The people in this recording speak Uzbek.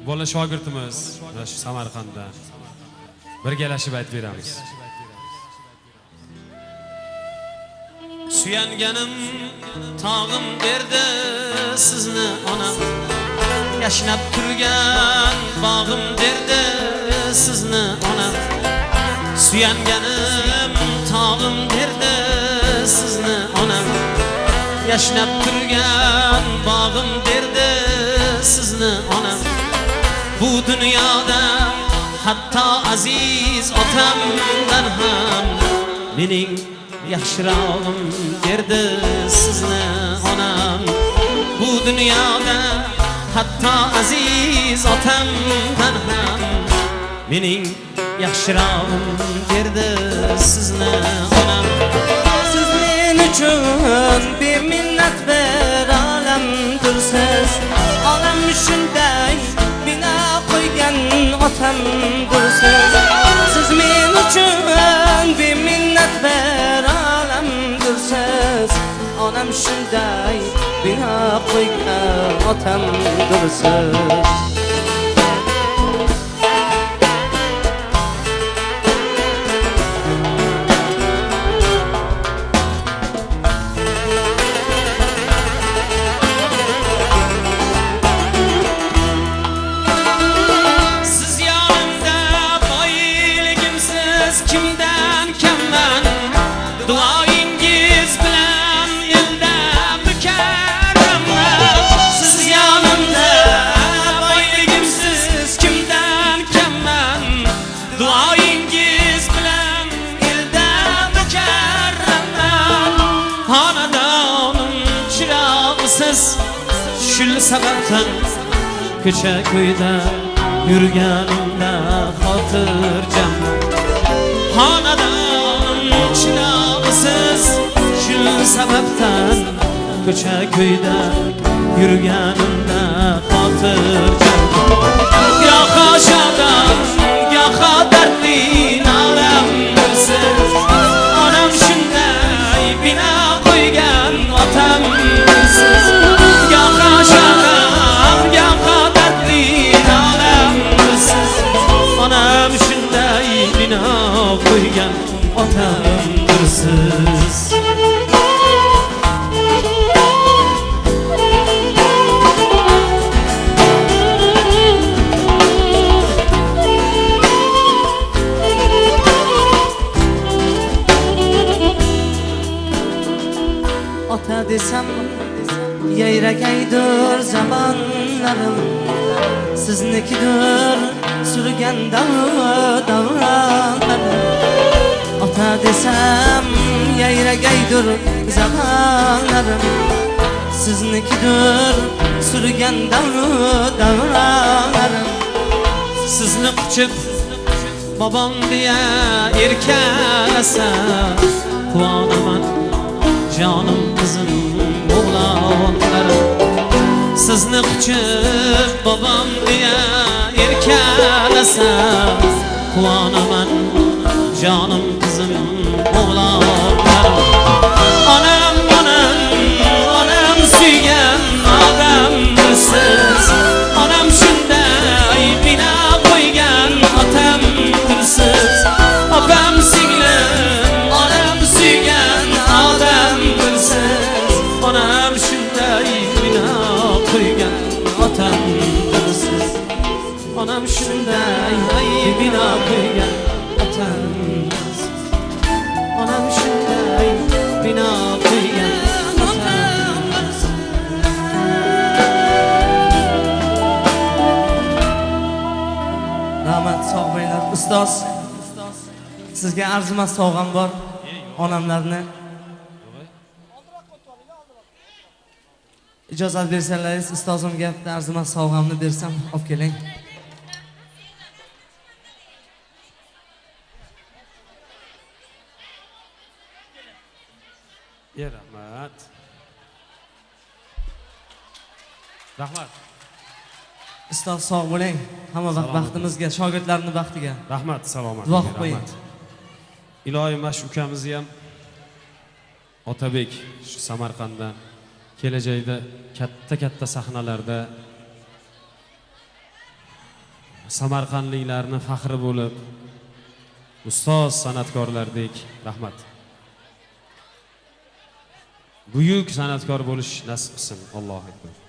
bola shogirdimiz shu Samarqandda birgalashib aytib beramiz. Suyanganim tog'im berdi sizni onam, yashnab turgan bog'im derdi sizni onam. Suyanganim tog'im derdi sizni onam, yashnab turgan bog'im derdi sizni onam. Bu dunyoda hatto aziz otamdan ham mening yaxshirog'im derdi sizni onam. Bu dunyoda hatto aziz otamdan ham mening yaxshirog'im derdi sizni onam. Siz men uchun beminnat bir olamdirsiz, onam shunday bina qo'ygan otamdirsiz. Siz men uchun beminnat bir olamdirsiz, onam shunday bina qo'ygan otamdirsiz. Shul sababdan ko'cha ko'yda yurganimda xotirjam. Xonadonim chiroqsiz, shul sababdan ko'cha ko'yda yurganimda xotirjam. Goho shodon, goho dardli olamdirsiz, onam shunday bina qo'ygan otamdirsiz. Onam shunday bino qo'ygan otamdirsiz. Ota desam yayragaydir zamonlarim, siznikidir surgan davronlarim. Ota desam yayragaydir zamonlarim, siznikidir surgan davronlarim. Sizni quchib bobom deya erkalasa quvonaman jonim qizim o'g'lonlarim. Sizni quchib bobom deya erkalasa quvonaman jonim qizim o'g'lonlarim. Onam onam onam suygan odamdirsiz, onam shunday bina qo'ygan otamdirsiz. Opam singlim onam suygan odamdirsiz, onam shunday bina qo'ygan otamdirsiz. Onam shunday bina qo'ygan otamdirsiz. Onam shunday bina qo'ygan otamdirsiz. Rahmat, sog' bo'linglar. Ustoz, sizga arzimas sovg'am bor. Onamlarni ijozat bersanlaringiz, ustozimga arzimas sovg'amni bersam, olib keling. Rahmat. Rahmat. Ustoz sog' bo'ling. Hamma vaqt baxtimizga, shogirdlarning baxtiga. Rahmat, salomat. Duo qilib qo'ying. Iloyim mash ukamizni ham Otabek shu Samarqanddan kelajakda katta sahnalarda Samarqandliklarni faxri bo'lib, ustoz san'atkorlardek rahmat. Buyuk san'atkor bo'lish nasib qilsin. Allohu akbar.